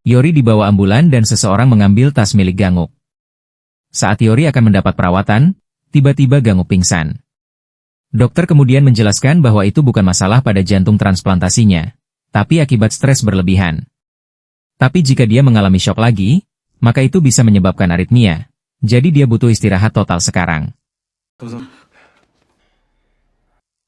Yori dibawa ambulan dan seseorang mengambil tas milik Ganguk. Saat Yori akan mendapat perawatan, tiba-tiba Ganguk pingsan. Dokter kemudian menjelaskan bahwa itu bukan masalah pada jantung transplantasinya, tapi akibat stres berlebihan. Tapi jika dia mengalami shock lagi, maka itu bisa menyebabkan aritmia. Jadi dia butuh istirahat total sekarang.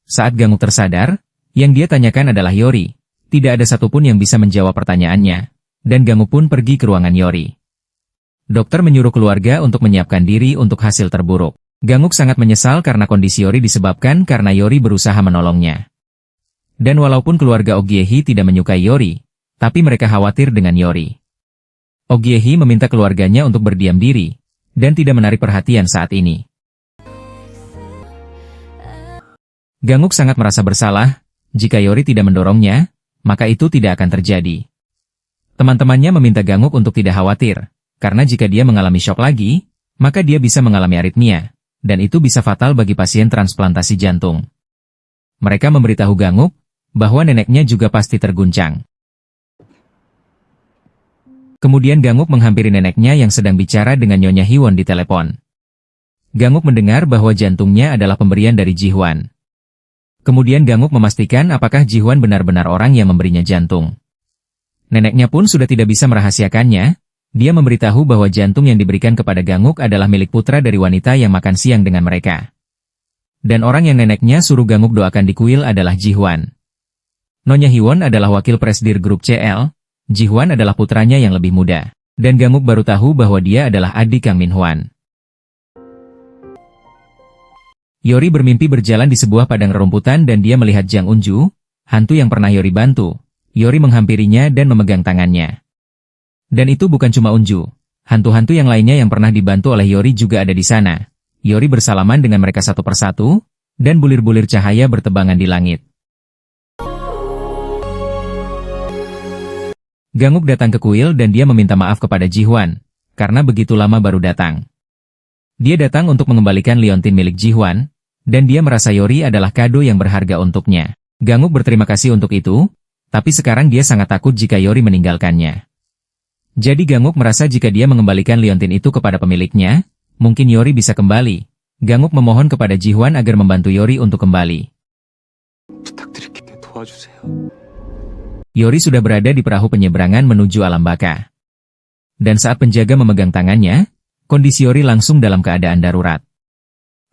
Saat Ganguk tersadar, yang dia tanyakan adalah Yori. Tidak ada satupun yang bisa menjawab pertanyaannya, dan Ganguk pun pergi ke ruangan Yori. Dokter menyuruh keluarga untuk menyiapkan diri untuk hasil terburuk. Ganguk sangat menyesal karena kondisi Yori disebabkan karena Yori berusaha menolongnya. Dan walaupun keluarga Ogyehi tidak menyukai Yori, tapi mereka khawatir dengan Yori. Ogyehi meminta keluarganya untuk berdiam diri, dan tidak menarik perhatian saat ini. Ganguk sangat merasa bersalah, jika Yori tidak mendorongnya, maka itu tidak akan terjadi. Teman-temannya meminta Ganguk untuk tidak khawatir, karena jika dia mengalami shock lagi, maka dia bisa mengalami aritmia, dan itu bisa fatal bagi pasien transplantasi jantung. Mereka memberitahu Ganguk, bahwa neneknya juga pasti terguncang. Kemudian Ganguk menghampiri neneknya yang sedang bicara dengan Nyonya Hiwon di telepon. Ganguk mendengar bahwa jantungnya adalah pemberian dari Ji-hwan. Kemudian Ganguk memastikan apakah Ji-hwan benar-benar orang yang memberinya jantung. Neneknya pun sudah tidak bisa merahasiakannya, dia memberitahu bahwa jantung yang diberikan kepada Ganguk adalah milik putra dari wanita yang makan siang dengan mereka. Dan orang yang neneknya suruh Ganguk doakan di kuil adalah Ji-hwan. Nyonya Hiwon adalah wakil presidir grup CL, Ji-hwan adalah putranya yang lebih muda, dan Ganguk baru tahu bahwa dia adalah adik Kang Min-hwan. Yori bermimpi berjalan di sebuah padang rerumputan dan dia melihat Jang Unju, hantu yang pernah Yori bantu. Yori menghampirinya dan memegang tangannya. Dan itu bukan cuma Unju, hantu-hantu yang lainnya yang pernah dibantu oleh Yori juga ada di sana. Yori bersalaman dengan mereka satu persatu, dan bulir-bulir cahaya bertebangan di langit. Ganguk datang ke kuil dan dia meminta maaf kepada Ji-hwan, karena begitu lama baru datang. Dia datang untuk mengembalikan liontin milik Ji-hwan, dan dia merasa Yori adalah kado yang berharga untuknya. Ganguk berterima kasih untuk itu, tapi sekarang dia sangat takut jika Yori meninggalkannya. Jadi Ganguk merasa jika dia mengembalikan liontin itu kepada pemiliknya, mungkin Yori bisa kembali. Ganguk memohon kepada Ji-hwan agar membantu Yori untuk kembali. Yori sudah berada di perahu penyeberangan menuju alam baka. Dan saat penjaga memegang tangannya, kondisi Yori langsung dalam keadaan darurat.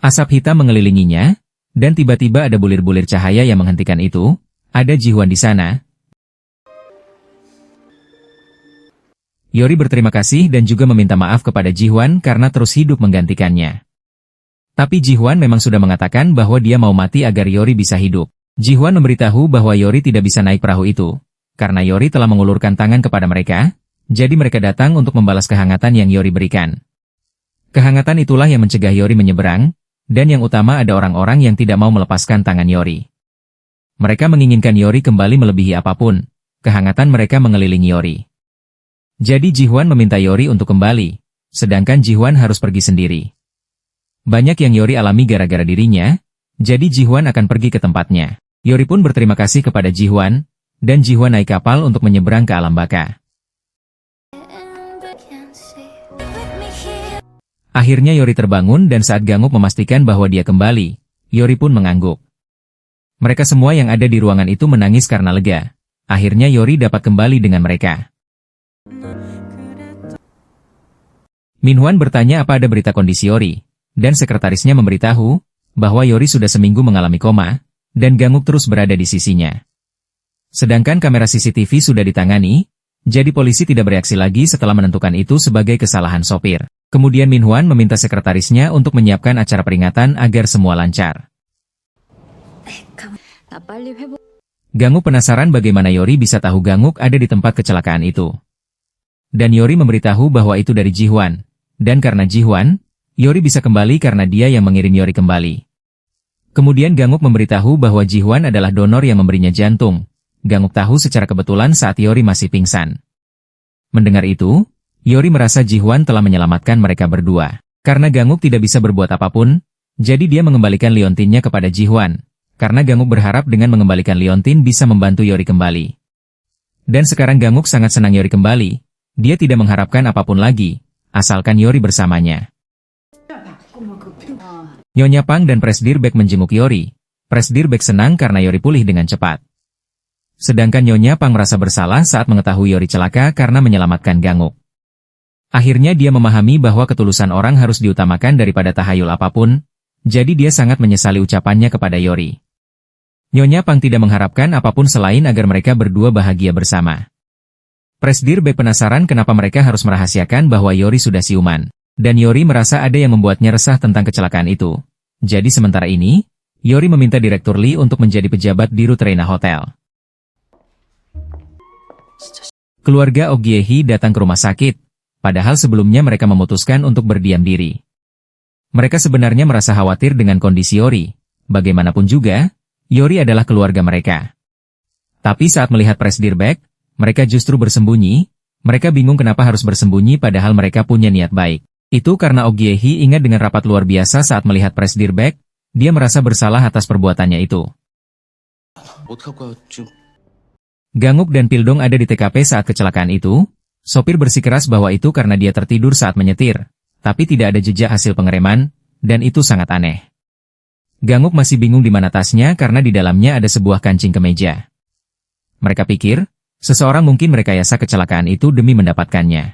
Asap hitam mengelilinginya, dan tiba-tiba ada bulir-bulir cahaya yang menghentikan itu. Ada Ji-hwan di sana. Yori berterima kasih dan juga meminta maaf kepada Ji-hwan karena terus hidup menggantikannya. Tapi Ji-hwan memang sudah mengatakan bahwa dia mau mati agar Yori bisa hidup. Ji-hwan memberitahu bahwa Yori tidak bisa naik perahu itu, karena Yori telah mengulurkan tangan kepada mereka, jadi mereka datang untuk membalas kehangatan yang Yori berikan. Kehangatan itulah yang mencegah Yori menyeberang, dan yang utama ada orang-orang yang tidak mau melepaskan tangan Yori. Mereka menginginkan Yori kembali melebihi apapun, kehangatan mereka mengelilingi Yori. Jadi Ji-hwan meminta Yori untuk kembali, sedangkan Ji-hwan harus pergi sendiri. Banyak yang Yori alami gara-gara dirinya, jadi Ji-hwan akan pergi ke tempatnya. Yori pun berterima kasih kepada Ji-hwan, dan Ji-hwan naik kapal untuk menyeberang ke alam baka. Akhirnya Yori terbangun dan saat Ganguk memastikan bahwa dia kembali, Yori pun mengangguk. Mereka semua yang ada di ruangan itu menangis karena lega. Akhirnya Yori dapat kembali dengan mereka. Min-hwan bertanya apa ada berita kondisi Yori, dan sekretarisnya memberitahu bahwa Yori sudah seminggu mengalami koma, dan Ganguk terus berada di sisinya. Sedangkan kamera CCTV sudah ditangani, jadi polisi tidak bereaksi lagi setelah menentukan itu sebagai kesalahan sopir. Kemudian Min-hwan meminta sekretarisnya untuk menyiapkan acara peringatan agar semua lancar. Ganguk penasaran bagaimana Yori bisa tahu Ganguk ada di tempat kecelakaan itu. Dan Yori memberitahu bahwa itu dari Ji-hwan. Dan karena Ji-hwan, Yori bisa kembali karena dia yang mengirim Yori kembali. Kemudian Ganguk memberitahu bahwa Ji-hwan adalah donor yang memberinya jantung. Ganguk tahu secara kebetulan saat Yori masih pingsan. Mendengar itu, Yori merasa Ji-hwan telah menyelamatkan mereka berdua. Karena Ganguk tidak bisa berbuat apapun, jadi dia mengembalikan liontinnya kepada Ji-hwan. Karena Ganguk berharap dengan mengembalikan liontin bisa membantu Yori kembali. Dan sekarang Ganguk sangat senang Yori kembali, Dia tidak mengharapkan apapun lagi, asalkan Yori bersamanya. Nyonya Pang dan Presdirbek menjenguk Yori. Presdirbek senang karena Yori pulih dengan cepat. Sedangkan Nyonya Pang merasa bersalah saat mengetahui Yori celaka karena menyelamatkan Ganguk. Akhirnya dia memahami bahwa ketulusan orang harus diutamakan daripada tahayul apapun, jadi dia sangat menyesali ucapannya kepada Yori. Nyonya Pang tidak mengharapkan apapun selain agar mereka berdua bahagia bersama. Presdirbek penasaran kenapa mereka harus merahasiakan bahwa Yori sudah siuman. Dan Yori merasa ada yang membuatnya resah tentang kecelakaan itu. Jadi sementara ini, Yori meminta Direktur Lee untuk menjadi pejabat di Rut Reina Hotel. Keluarga Oh Gye-hee datang ke rumah sakit, padahal sebelumnya mereka memutuskan untuk berdiam diri. Mereka sebenarnya merasa khawatir dengan kondisi Yori. Bagaimanapun juga, Yori adalah keluarga mereka. Tapi saat melihat Presdirbek, mereka justru bersembunyi. Mereka bingung kenapa harus bersembunyi padahal mereka punya niat baik. Itu karena Oh Gye-hee ingat dengan rapat luar biasa saat melihat Presdirbek, dia merasa bersalah atas perbuatannya itu. Ganguk dan Pildong ada di TKP saat kecelakaan itu. Sopir bersikeras bahwa itu karena dia tertidur saat menyetir, tapi tidak ada jejak hasil pengereman, dan itu sangat aneh. Ganguk masih bingung di mana tasnya karena di dalamnya ada sebuah kancing kemeja. Mereka pikir, seseorang mungkin merekayasa kecelakaan itu demi mendapatkannya.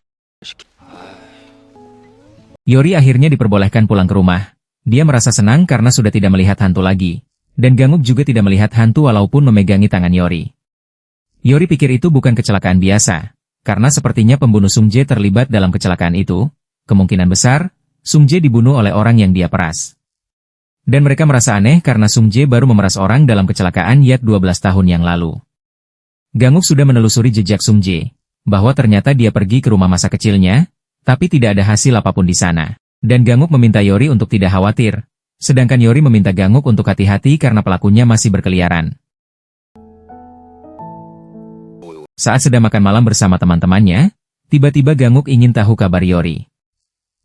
Yori akhirnya diperbolehkan pulang ke rumah. Dia merasa senang karena sudah tidak melihat hantu lagi. Dan Ganguk juga tidak melihat hantu walaupun memegangi tangan Yori. Yori pikir itu bukan kecelakaan biasa. Karena sepertinya pembunuh Sung Jae terlibat dalam kecelakaan itu. Kemungkinan besar, Sung Jae dibunuh oleh orang yang dia peras. Dan mereka merasa aneh karena Sung Jae baru memeras orang dalam kecelakaan Yak 12 tahun yang lalu. Ganguk sudah menelusuri jejak Sung Jae. Bahwa ternyata dia pergi ke rumah masa kecilnya, tapi tidak ada hasil apapun di sana. Dan Ganguk meminta Yori untuk tidak khawatir. Sedangkan Yori meminta Ganguk untuk hati-hati karena pelakunya masih berkeliaran. Saat sedang makan malam bersama teman-temannya, tiba-tiba Ganguk ingin tahu kabar Yori.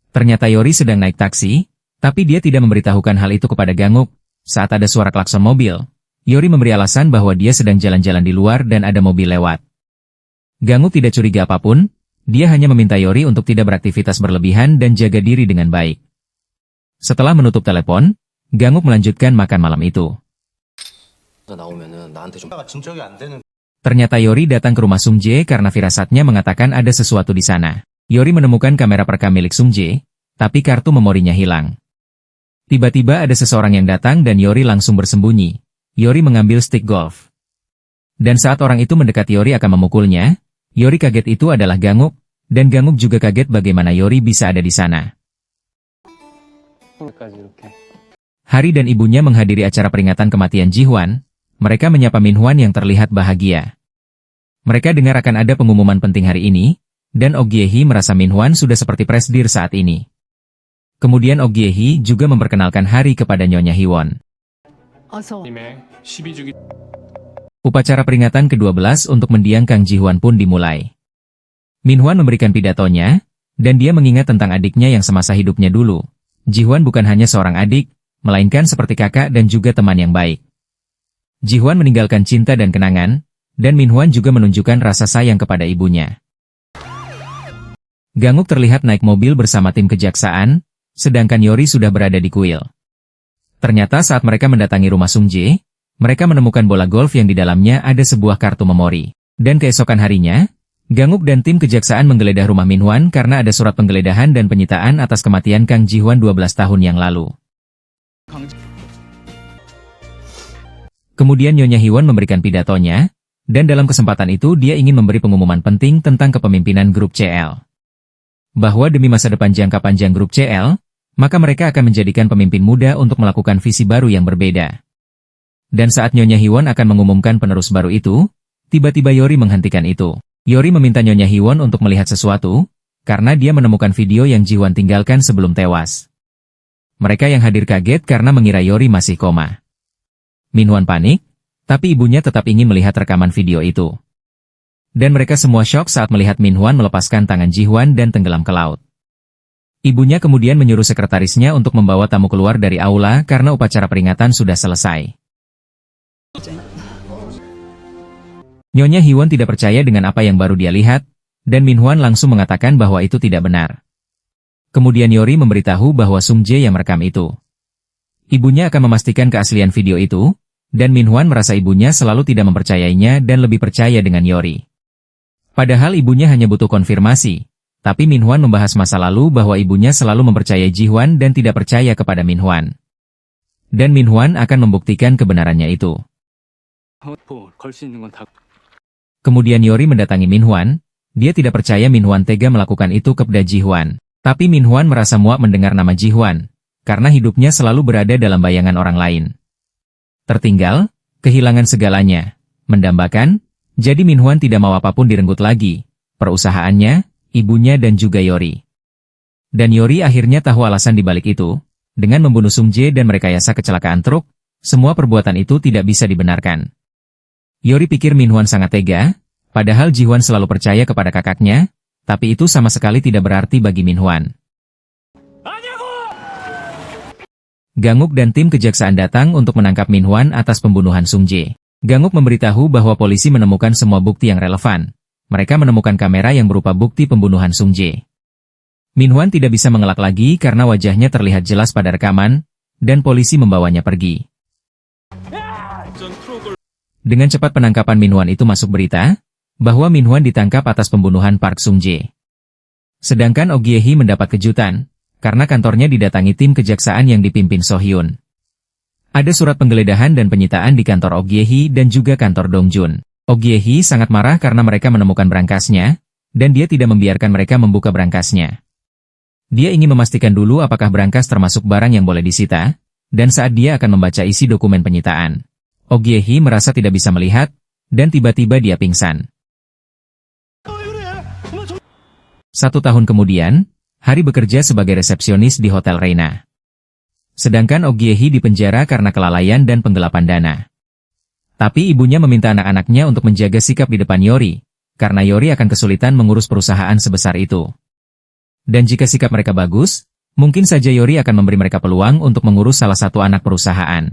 Ternyata Yori sedang naik taksi, tapi dia tidak memberitahukan hal itu kepada Ganguk. Saat ada suara klakson mobil, Yori memberi alasan bahwa dia sedang jalan-jalan di luar dan ada mobil lewat. Ganguk tidak curiga apapun. Dia hanya meminta Yori untuk tidak beraktivitas berlebihan dan jaga diri dengan baik. Setelah menutup telepon, Ganguk melanjutkan makan malam itu. Ternyata Yori datang ke rumah Sung Jae karena firasatnya mengatakan ada sesuatu di sana. Yori menemukan kamera perekam milik Sung Jae, tapi kartu memorinya hilang. Tiba-tiba ada seseorang yang datang dan Yori langsung bersembunyi. Yori mengambil stick golf. Dan saat orang itu mendekat Yori akan memukulnya, Yori kaget itu adalah Ganguk, dan Ganguk juga kaget bagaimana Yori bisa ada di sana. Hari dan ibunya menghadiri acara peringatan kematian Ji-hwan. Mereka menyapa Min-hwan yang terlihat bahagia. Mereka dengar akan ada pengumuman penting hari ini, dan Oh Gye-hee merasa Min-hwan sudah seperti presdir saat ini. Kemudian Oh Gye-hee juga memperkenalkan Hari kepada Nyonya Hiwon. Upacara peringatan ke-12 untuk mendiang Kang Ji-hwan pun dimulai. Min-hwan memberikan pidatonya, dan dia mengingat tentang adiknya yang semasa hidupnya dulu. Ji-hwan bukan hanya seorang adik, melainkan seperti kakak dan juga teman yang baik. Ji-hwan meninggalkan cinta dan kenangan, dan Min-hwan juga menunjukkan rasa sayang kepada ibunya. Ganguk terlihat naik mobil bersama tim kejaksaan, sedangkan Yori sudah berada di kuil. Ternyata saat mereka mendatangi rumah Sung Jae, mereka menemukan bola golf yang di dalamnya ada sebuah kartu memori. Dan keesokan harinya, Ganguk dan tim kejaksaan menggeledah rumah Min-hwan karena ada surat penggeledahan dan penyitaan atas kematian Kang Ji-hwan 12 tahun yang lalu. Kemudian Nyonya Hiwon memberikan pidatonya, dan dalam kesempatan itu dia ingin memberi pengumuman penting tentang kepemimpinan grup CL. Bahwa demi masa depan jangka panjang grup CL, maka mereka akan menjadikan pemimpin muda untuk melakukan visi baru yang berbeda. Dan saat Nyonya Hiwon akan mengumumkan penerus baru itu, tiba-tiba Yori menghentikan itu. Yori meminta Nyonya Hiwon untuk melihat sesuatu, karena dia menemukan video yang Ji-hwan tinggalkan sebelum tewas. Mereka yang hadir kaget karena mengira Yori masih koma. Min-hwan panik, tapi ibunya tetap ingin melihat rekaman video itu. Dan mereka semua syok saat melihat Min-hwan melepaskan tangan Ji-hwan dan tenggelam ke laut. Ibunya kemudian menyuruh sekretarisnya untuk membawa tamu keluar dari aula karena upacara peringatan sudah selesai. Nyonya Hiwon tidak percaya dengan apa yang baru dia lihat, Dan Minhwan langsung mengatakan bahwa itu tidak benar. Kemudian Yori memberitahu bahwa Sung Jae yang merekam itu. Ibunya akan memastikan keaslian video itu, dan Minhwan merasa ibunya selalu tidak mempercayainya dan lebih percaya dengan Yori. Padahal ibunya hanya butuh konfirmasi, tapi Minhwan membahas masa lalu bahwa ibunya selalu mempercayai Ji-hwan dan tidak percaya kepada Minhwan. Dan Minhwan akan membuktikan kebenarannya itu. Kemudian Yori mendatangi Minhwan. Dia tidak percaya Minhwan tega melakukan itu kepada Ji-hwan. Tapi Minhwan merasa muak mendengar nama Ji-hwan, karena hidupnya selalu berada dalam bayangan orang lain. Tertinggal, kehilangan segalanya, mendambakan, jadi Minhwan tidak mau apapun direnggut lagi, perusahaannya, ibunya dan juga Yori. Dan Yori akhirnya tahu alasan dibalik itu, dengan membunuh Sung Jae dan merekayasa kecelakaan truk, semua perbuatan itu tidak bisa dibenarkan. Yori pikir Minhwan sangat tega, padahal Ji-hwan selalu percaya kepada kakaknya, tapi itu sama sekali tidak berarti bagi Minhwan. Ganguk dan tim kejaksaan datang untuk menangkap Minhwan atas pembunuhan Sung Jae. Ganguk memberitahu bahwa polisi menemukan semua bukti yang relevan. Mereka menemukan kamera yang berupa bukti pembunuhan Sung Jae. Minhwan tidak bisa mengelak lagi karena wajahnya terlihat jelas pada rekaman, dan polisi membawanya pergi. Dengan cepat penangkapan Minhwan itu masuk berita, bahwa Minhwan ditangkap atas pembunuhan Park Sung Jae. Sedangkan Oh Gye-hee mendapat kejutan, karena kantornya didatangi tim kejaksaan yang dipimpin So Hyun. Ada surat penggeledahan dan penyitaan di kantor Oh Gye-hee dan juga kantor Dong Jun. Oh Gye-hee sangat marah karena mereka menemukan berangkasnya, dan dia tidak membiarkan mereka membuka berangkasnya. Dia ingin memastikan dulu apakah berangkas termasuk barang yang boleh disita, dan saat dia akan membaca isi dokumen penyitaan, Oh Gye-hee merasa tidak bisa melihat, dan tiba-tiba dia pingsan. 1 tahun kemudian, Hari bekerja sebagai resepsionis di Hotel Reina. Sedangkan Oh Gye-hee dipenjara karena kelalaian dan penggelapan dana. Tapi ibunya meminta anak-anaknya untuk menjaga sikap di depan Yori, karena Yori akan kesulitan mengurus perusahaan sebesar itu. Dan jika sikap mereka bagus, mungkin saja Yori akan memberi mereka peluang untuk mengurus salah satu anak perusahaan.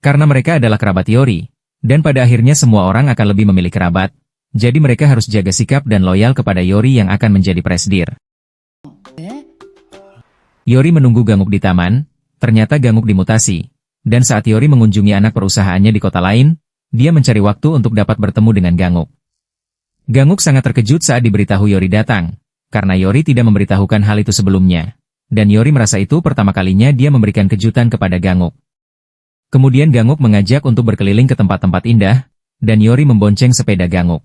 Karena mereka adalah kerabat Yori, dan pada akhirnya semua orang akan lebih memilih kerabat, jadi mereka harus jaga sikap dan loyal kepada Yori yang akan menjadi presdir. Yori menunggu Ganguk di taman, ternyata Ganguk dimutasi, dan saat Yori mengunjungi anak perusahaannya di kota lain, dia mencari waktu untuk dapat bertemu dengan Ganguk. Ganguk sangat terkejut saat diberitahu Yori datang, karena Yori tidak memberitahukan hal itu sebelumnya, dan Yori merasa itu pertama kalinya dia memberikan kejutan kepada Ganguk. Kemudian Ganguk mengajak untuk berkeliling ke tempat-tempat indah, dan Yori membonceng sepeda Ganguk.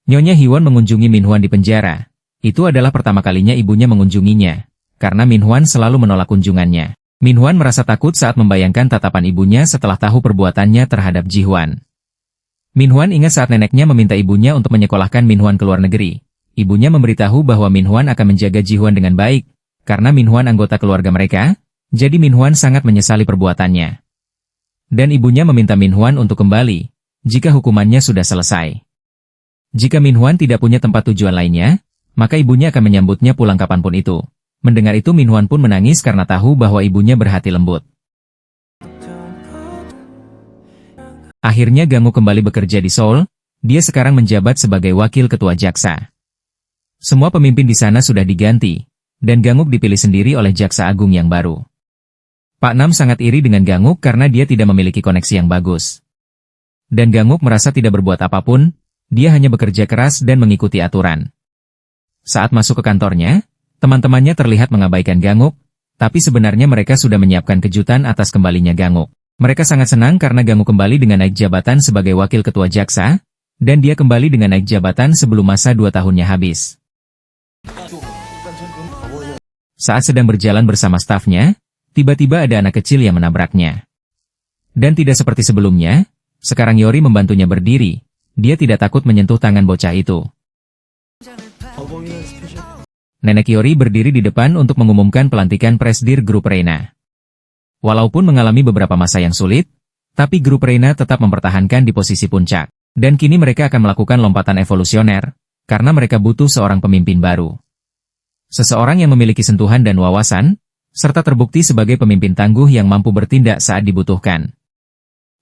Nyonya Hyewon mengunjungi Minhwan di penjara. Itu adalah pertama kalinya ibunya mengunjunginya, karena Minhwan selalu menolak kunjungannya. Minhwan merasa takut saat membayangkan tatapan ibunya setelah tahu perbuatannya terhadap Ji-hwan. Minhwan ingat saat neneknya meminta ibunya untuk menyekolahkan Minhwan ke luar negeri. Ibunya memberitahu bahwa Minhwan akan menjaga Ji-hwan dengan baik, karena Minhwan anggota keluarga mereka, jadi Minhwan sangat menyesali perbuatannya. Dan ibunya meminta Minhwan untuk kembali, jika hukumannya sudah selesai. Jika Minhwan tidak punya tempat tujuan lainnya, maka ibunya akan menyambutnya pulang kapanpun itu. Mendengar itu Minhwan pun menangis karena tahu bahwa ibunya berhati lembut. Akhirnya Ganguk kembali bekerja di Seoul, dia sekarang menjabat sebagai wakil ketua jaksa. Semua pemimpin di sana sudah diganti, dan Ganguk dipilih sendiri oleh jaksa agung yang baru. Pak Nam sangat iri dengan Ganguk karena dia tidak memiliki koneksi yang bagus. Dan Ganguk merasa tidak berbuat apapun, dia hanya bekerja keras dan mengikuti aturan. Saat masuk ke kantornya, teman-temannya terlihat mengabaikan Ganguk, tapi sebenarnya mereka sudah menyiapkan kejutan atas kembalinya Ganguk. Mereka sangat senang karena Ganguk kembali dengan naik jabatan sebagai wakil ketua jaksa, dan dia kembali dengan naik jabatan sebelum masa 2 tahunnya habis. Saat sedang berjalan bersama stafnya, tiba-tiba ada anak kecil yang menabraknya. Dan tidak seperti sebelumnya, sekarang Yori membantunya berdiri. Dia tidak takut menyentuh tangan bocah itu. Nenek Yori berdiri di depan untuk mengumumkan pelantikan presdir grup Reina. Walaupun mengalami beberapa masa yang sulit, tapi grup Reina tetap mempertahankan di posisi puncak. Dan kini mereka akan melakukan lompatan evolusioner, karena mereka butuh seorang pemimpin baru. Seseorang yang memiliki sentuhan dan wawasan, serta terbukti sebagai pemimpin tangguh yang mampu bertindak saat dibutuhkan.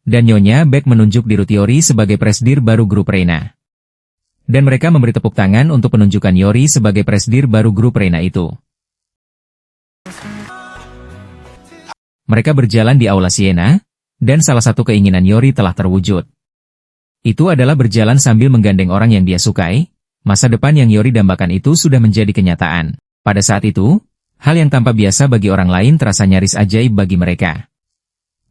Dan Nyonya Beck menunjuk Dirut Yori sebagai presdir baru grup Reina. Dan mereka memberi tepuk tangan untuk penunjukan Yori sebagai presdir baru grup Reina itu. Mereka berjalan di Aula Siena, dan salah satu keinginan Yori telah terwujud. Itu adalah berjalan sambil menggandeng orang yang dia sukai. Masa depan yang Yori dambakan itu sudah menjadi kenyataan. Pada saat itu, hal yang tampak biasa bagi orang lain terasa nyaris ajaib bagi mereka.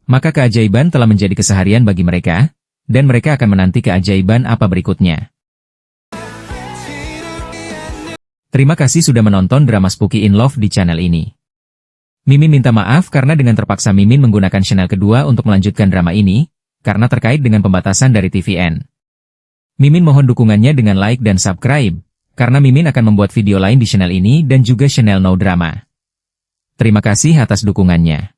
Maka keajaiban telah menjadi keseharian bagi mereka, dan mereka akan menanti keajaiban apa berikutnya. Terima kasih sudah menonton drama Spooky in Love di channel ini. Mimin minta maaf karena dengan terpaksa Mimin menggunakan channel kedua untuk melanjutkan drama ini, karena terkait dengan pembatasan dari TVN. Mimin mohon dukungannya dengan like dan subscribe, karena Mimin akan membuat video lain di channel ini dan juga channel No Drama. Terima kasih atas dukungannya.